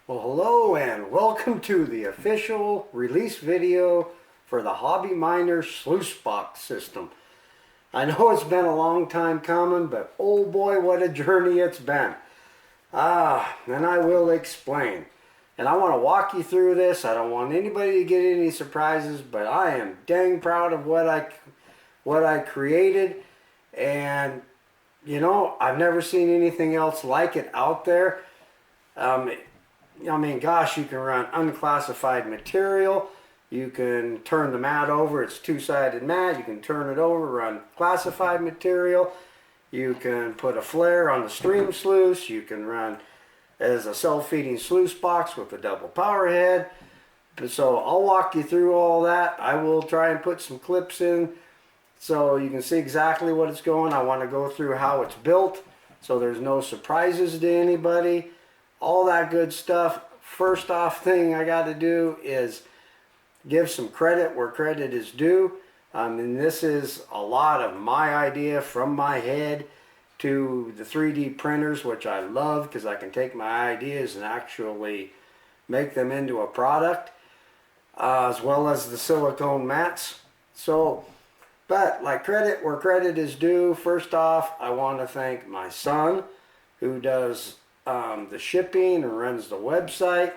Well, hello and welcome to the official release video for the Hobby Miner Sluice box system. I know it's been a long time coming, but oh boy, what a journey it's been. And I will explain. And I want to walk you through this. I don't want anybody to get any surprises, but I am dang proud of what I created. And you know, I've never seen anything else like it out there. I mean, gosh, you can run unclassified material. You can turn the mat over. It's two-sided mat. You can turn it over, run classified material. You can put a flare on the stream sluice. You can run as a self-feeding sluice box with a double power head. So I'll walk you through all that. I will try and put some clips in so you can see exactly what it's going. I want to go through how it's built so there's no surprises to anybody. All that good stuff. First off thing I got to do is give some credit where credit is due. And this is a lot of my idea from my head to the 3D printers, which I love because I can take my ideas and actually make them into a product, as well as the silicone mats. So, but like credit where credit is due, first off, I want to thank my son who does the shipping and runs the website.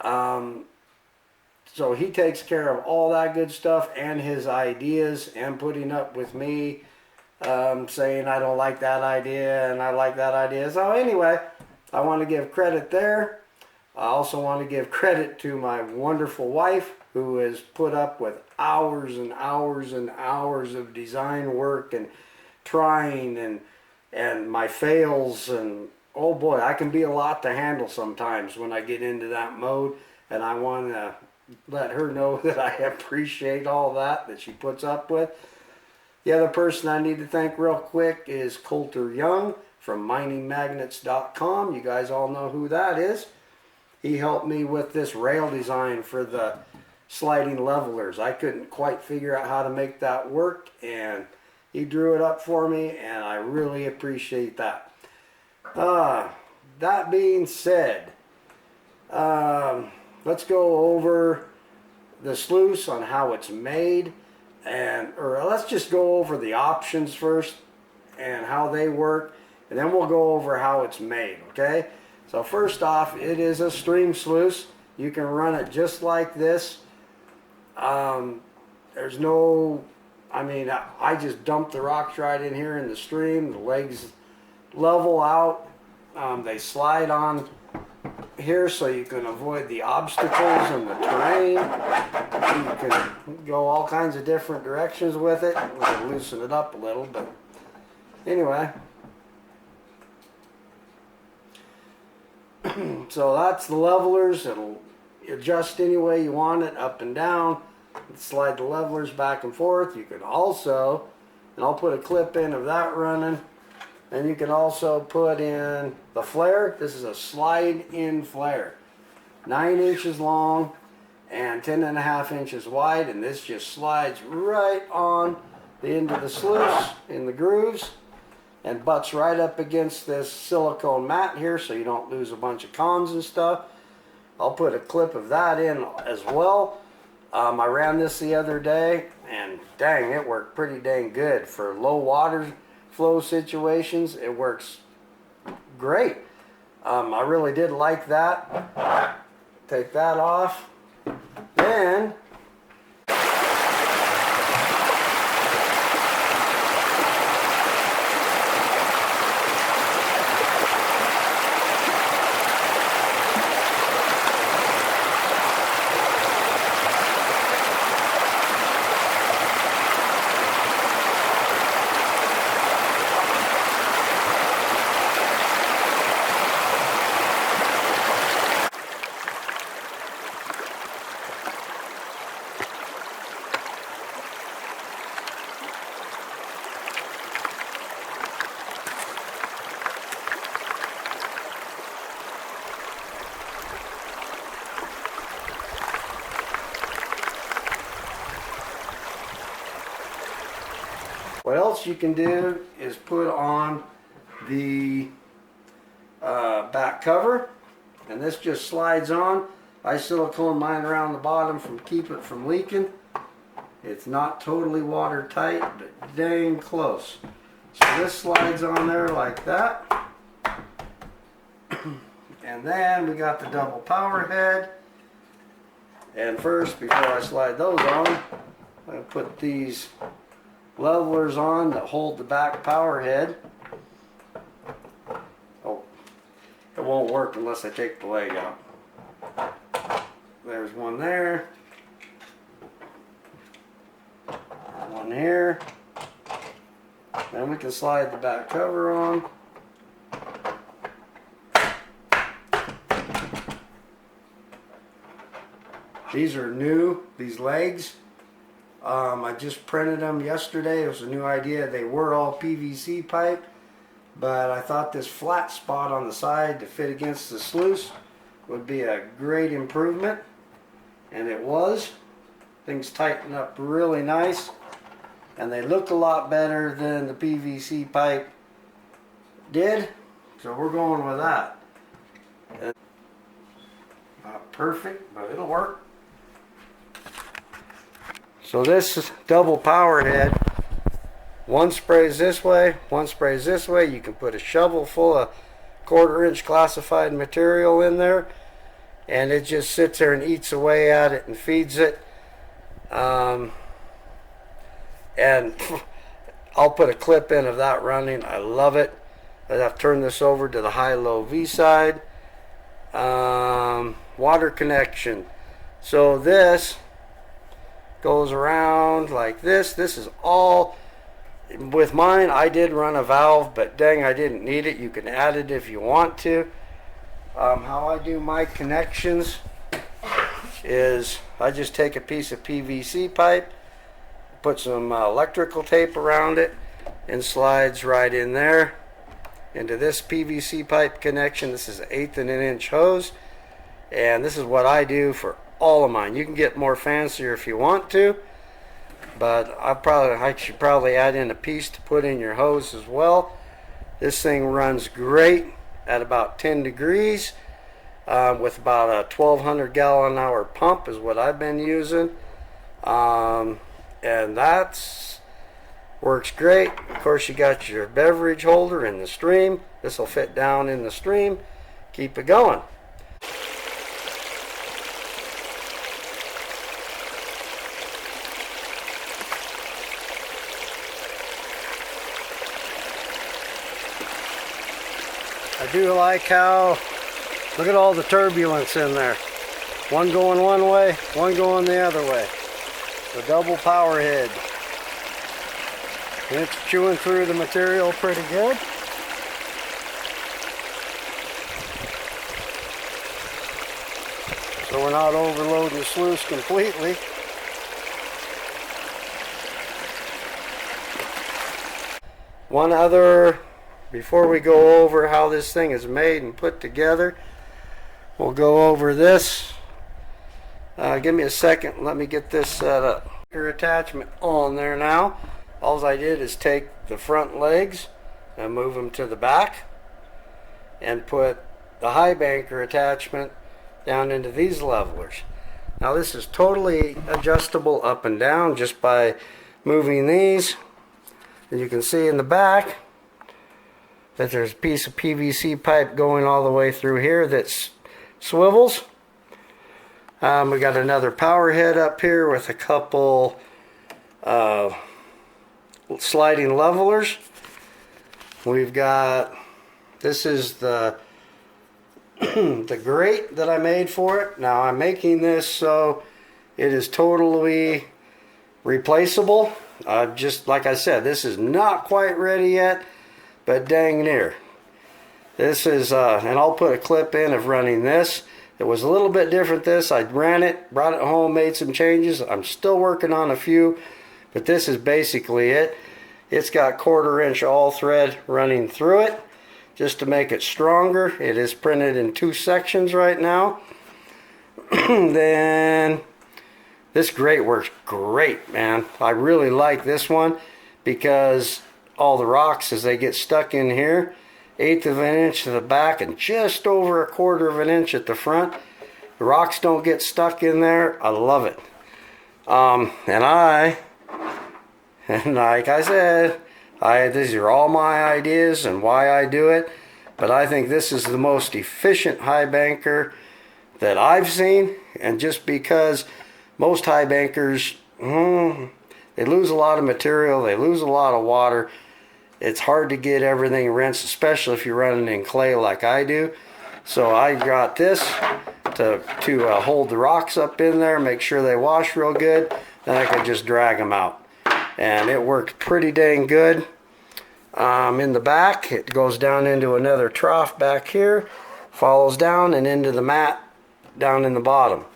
So he takes care of all that good stuff and his ideas and putting up with me saying I don't like that idea and I like that idea. So anyway, I want to give credit there. I also want to give credit to my wonderful wife who has put up with hours and hours and hours of design work and trying and my fails, and oh boy, I can be a lot to handle sometimes when I get into that mode, and I want to let her know that I appreciate all that she puts up with. The other person I need to thank real quick is Coulter Young from miningmagnets.com. You guys all know who that is. He helped me with this rail design for the sliding levelers. I couldn't quite figure out how to make that work, and he drew it up for me, and I really appreciate that. That being said, let's go over the sluice on how it's made, or let's just go over the options first and how they work, and then we'll go over how it's made, okay? So first off, it is a stream sluice. You can run it just like this. There's no, I mean, I just dump the rocks right in here in the stream. The legs level out. They slide on here so you can avoid the obstacles and the terrain. You can go all kinds of different directions with it. We can loosen it up a little, but anyway. So that's the levelers. It'll adjust any way you want it, up and down. Slide the levelers back and forth. You can also, and I'll put a clip in of that running, and you can also put in the flare. This is a slide-in flare, 9 inches long and 10.5 inches wide, and this just slides right on the end of the sluice in the grooves and butts right up against this silicone mat here so you don't lose a bunch of cons and stuff. I'll put a clip of that in as well. I ran this the other day, and dang, it worked pretty dang good for low water flow situations. It works great. I really did like that. Take that off. Then what else you can do is put on the back cover. and this just slides on. I silicone mine around the bottom to keep it from leaking. It's not totally watertight, but dang close. So this slides on there like that. And then we got the double power head. And first, before I slide those on, I'm going to put these levelers on that hold the back power head. Oh, it won't work unless I take the leg out. There's one there. One here. Then we can slide the back cover on. These are new, these legs. I just printed them yesterday. It was a new idea. They were all PVC pipe, but I thought this flat spot on the side to fit against the sluice would be a great improvement, and it was. Things tighten up really nice, and they look a lot better than the PVC pipe did, so we're going with that. Not perfect, but it'll work. So this double power head, one sprays this way, one sprays this way. You can put a shovel full of 1/4 inch classified material in there, and it just sits there and eats away at it and feeds it. And I'll put a clip in of that running. I love it. I've turned this over to the high-low V side. Water connection. So this goes around like this. This is all, with mine I did run a valve, but dang, I didn't need it. You can add it if you want to. How I do my connections is I just take a piece of PVC pipe, put some electrical tape around it, and slides right in there into this PVC pipe connection. This is an 1/8 of an inch hose, and this is what I do for all of mine. You can get more fancier if you want to, but I should probably add in a piece to put in your hose as well. This thing runs great at about 10 degrees with about a 1,200 gallon hour pump is what I've been using, and that's works great. Of course, you got your beverage holder in the stream. This will fit down in the stream. Keep it going. I do like how, look at all the turbulence in there. One going one way, one going the other way. The double power head. And it's chewing through the material pretty good. So we're not overloading the sluice completely. One other, before we go over how this thing is made and put together, we'll go over this. Give me a second, let me get this set up. Your attachment on there now. All I did is take the front legs and move them to the back and put the high banker attachment down into these levelers. Now this is totally adjustable up and down just by moving these. And you can see in the back that there's a piece of PVC pipe going all the way through here that swivels. We got another power head up here with a couple sliding levelers. We've got, this is the the grate that I made for it. Now I'm making this so it is totally replaceable. Just like I said, this is not quite ready yet, but dang near. This is, and I'll put a clip in of running this. It was a little bit different this. I ran it, brought it home, made some changes. I'm still working on a few, but this is basically it. It's got 1/4 inch all thread running through it just to make it stronger. It is printed in 2 sections right now. Then this grate works great, man. I really like this one because all the rocks, as they get stuck in here, 1/8 of an inch to the back and just over 1/4 of an inch at the front. The rocks don't get stuck in there. I love it. And like I said, these are all my ideas and why I do it. But I think this is the most efficient high banker that I've seen. And just because most high bankers, they lose a lot of material, they lose a lot of water. It's hard to get everything rinsed, especially if you're running in clay like I do. So I got this to hold the rocks up in there, make sure they wash real good. Then I can just drag them out. And it worked pretty dang good. In the back, it goes down into another trough back here, follows down and into the mat down in the bottom.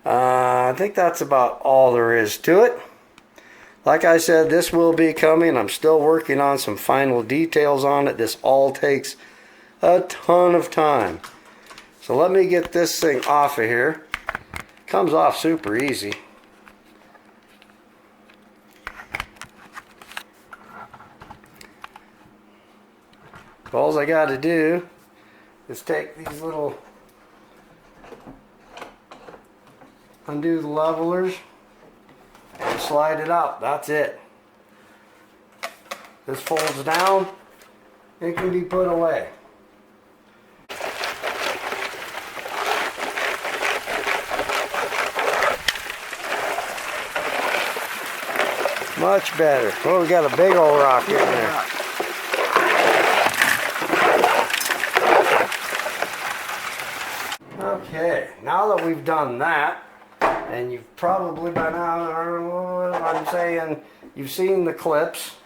I think that's about all there is to it. Like I said, this will be coming. I'm still working on some final details on it. This all takes a ton of time. So let me get this thing off of here. Comes off super easy. All I got to do is take these little, undo the levelers and slide it out. That's it. This folds down. It can be put away. Much better. Oh, we got a big old rock in there. Okay, now that we've done that, and you've probably by now, I'm saying, you've seen the clips.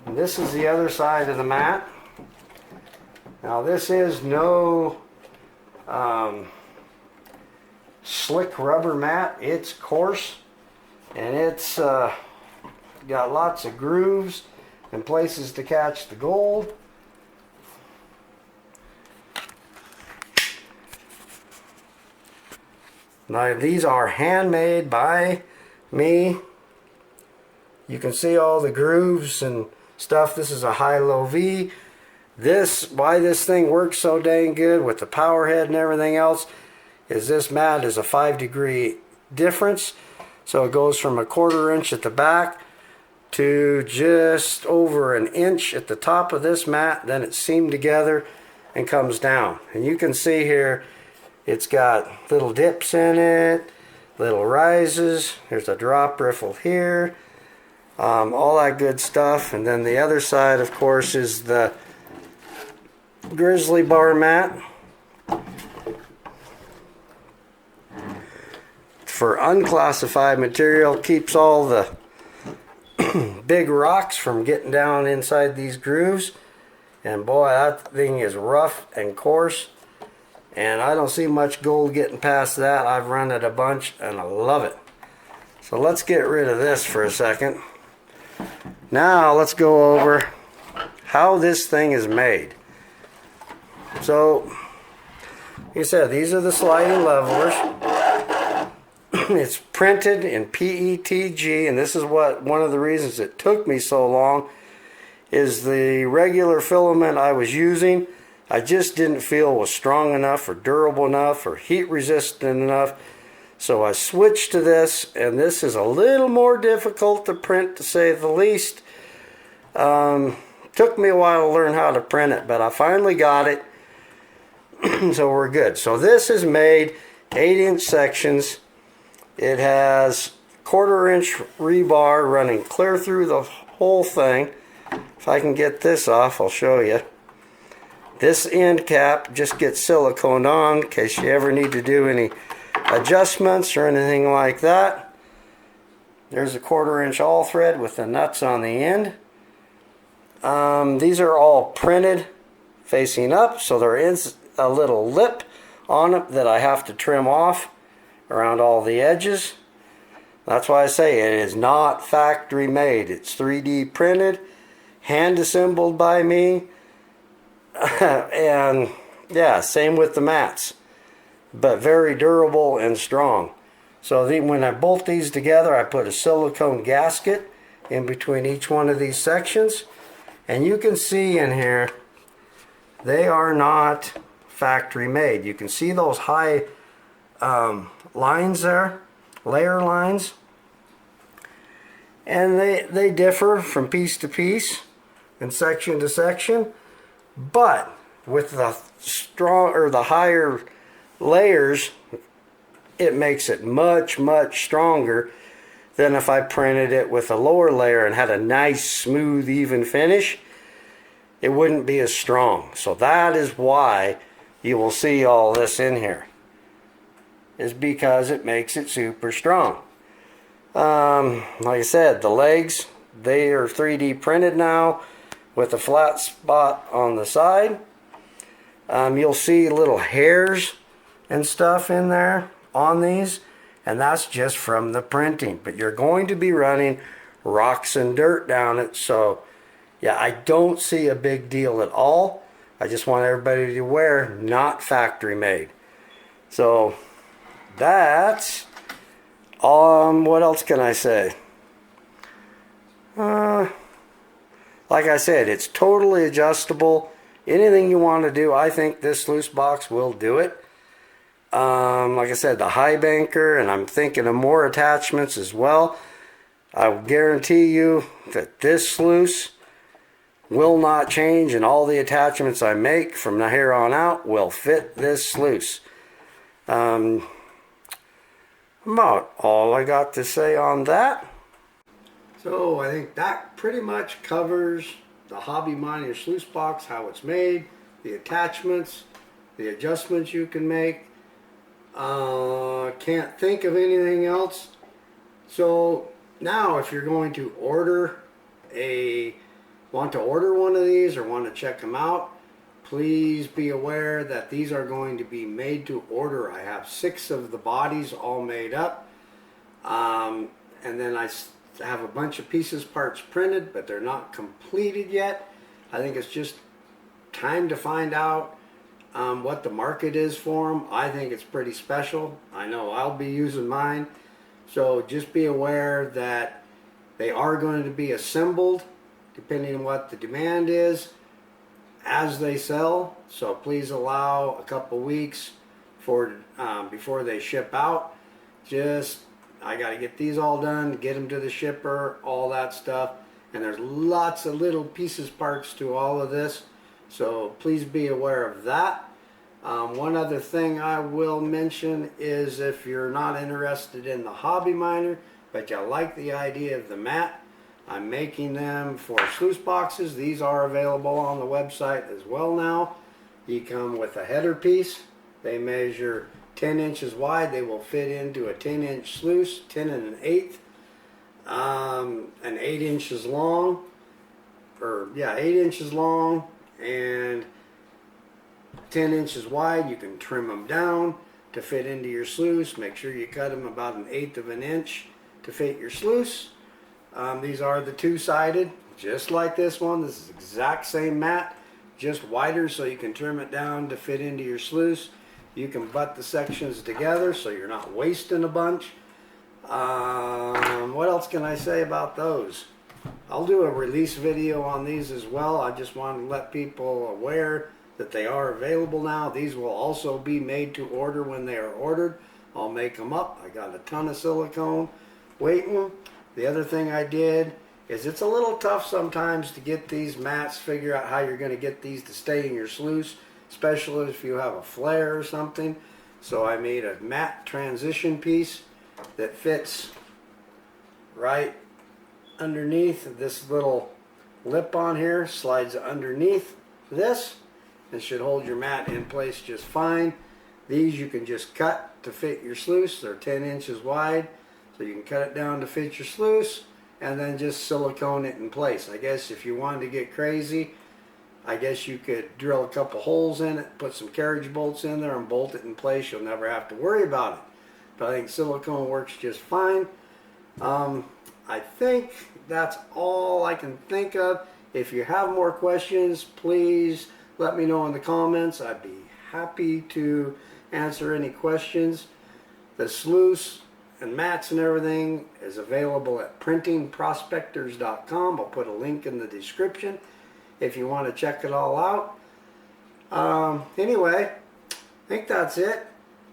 And this is the other side of the mat. Now this is no slick rubber mat. It's coarse, and it's got lots of grooves and places to catch the gold. Now these are handmade by me. You can see all the grooves and stuff. This is a high-low V. Why this thing works so dang good with the power head and everything else is this mat is a 5-degree difference. So it goes from 1/4 inch at the back to just over an inch at the top of this mat. Then it's seamed together and comes down. And you can see here, it's got little dips in it, little rises. There's a drop riffle here, all that good stuff. And then the other side, of course, is the grizzly bar mat for unclassified material. Keeps all the big rocks from getting down inside these grooves. And boy, that thing is rough and coarse. And I don't see much gold getting past that. I've run it a bunch and I love it. So let's get rid of this for a second. Now let's go over how this thing is made. So, like I said, these are the sliding levelers. It's printed in PETG, and this is one of the reasons it took me so long is the regular filament I was using I just didn't feel was strong enough or durable enough or heat resistant enough. So I switched to this, and this is a little more difficult to print, to say the least. Took me a while to learn how to print it, but I finally got it. So we're good. So this is made 8-inch sections. It has 1/4 inch rebar running clear through the whole thing. If I can get this off, I'll show you. This end cap just gets silicone on in case you ever need to do any adjustments or anything like that. There's a 1/4 inch all thread with the nuts on the end. These are all printed facing up, so there is a little lip on it that I have to trim off around all the edges. That's why I say it is not factory made. It's 3D printed, hand assembled by me. And yeah, same with the mats, but very durable and strong. So when I bolt these together, I put a silicone gasket in between each one of these sections, and you can see in here they are not factory made. You can see those high lines there, layer lines, and they differ from piece to piece and section to section, but with the strong or the higher layers, it makes it much stronger than if I printed it with a lower layer and had a nice smooth even finish. It wouldn't be as strong. So that is why you will see all this in here, is because it makes it super strong. Like I said, the legs, they are 3D printed now with a flat spot on the side. You'll see little hairs and stuff in there on these, and that's just from the printing. But you're going to be running rocks and dirt down it, so yeah, I don't see a big deal at all. I just want everybody to be aware, not factory made. So that's what else can I say? Like I said, it's totally adjustable. Anything you want to do, I think this sluice box will do it. Like I said, the high banker, and I'm thinking of more attachments as well. I will guarantee you that this sluice will not change, and all the attachments I make from here on out will fit this sluice. About all I got to say on that. So I think that pretty much covers the Hobby Miner Sluice box, how it's made, the attachments, the adjustments you can make. Can't think of anything else. So now if you're going to want to order one of these or want to check them out, please be aware that these are going to be made to order. I have 6 of the bodies all made up, and then I have a bunch of parts printed, but they're not completed yet. I think it's just time to find out what the market is for them. I think it's pretty special. I know I'll be using mine, so just be aware that they are going to be assembled depending on what the demand is as they sell. So please allow a couple weeks before they ship out. I got to get these all done, get them to the shipper, all that stuff. And there's lots of little parts to all of this, so please be aware of that. One other thing I will mention is, if you're not interested in the Hobby Miner but you like the idea of the mat, I'm making them for sluice boxes. These are available on the website as well now. You come with a header piece. They measure 10 inches wide. They will fit into a 10-inch sluice, 10 1/8, and 8 inches long, 8 inches long and 10 inches wide. You can trim them down to fit into your sluice. Make sure you cut them about 1/8 of an inch to fit your sluice. These are the two-sided, just like this one. This is the exact same mat, just wider, so you can trim it down to fit into your sluice. You can butt the sections together so you're not wasting a bunch. What else can I say about those? I'll do a release video on these as well. I just wanted to let people aware that they are available now. These will also be made to order when they are ordered. I'll make them up. I got a ton of silicone waiting. The other thing I did is, it's a little tough sometimes to get these mats, figure out how you're going to get these to stay in your sluice, especially if you have a flare or something. So I made a mat transition piece that fits right underneath this little lip on here, slides underneath this. It should hold your mat in place just fine. These you can just cut to fit your sluice. They're 10 inches wide, so you can cut it down to fit your sluice and then just silicone it in place. I guess if you wanted to get crazy, I guess you could drill a couple holes in it, put some carriage bolts in there and bolt it in place. You'll never have to worry about it. But I think silicone works just fine. I think that's all I can think of. If you have more questions, please let me know in the comments. I'd be happy to answer any questions. The sluice and mats and everything is available at printingprospectors.com. I'll put a link in the description if you want to check it all out. Anyway, I think that's it.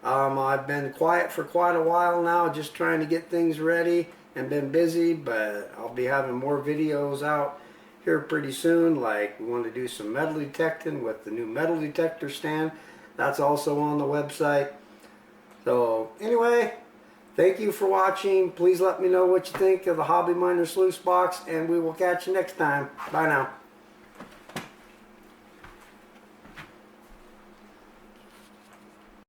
I've been quiet for quite a while now, just trying to get things ready and been busy, but I'll be having more videos out here pretty soon. Like, we want to do some metal detecting with the new metal detector stand. That's also on the website. So anyway, thank you for watching. Please let me know what you think of the Hobby Miner Sluice box, and we will catch you next time. Bye now.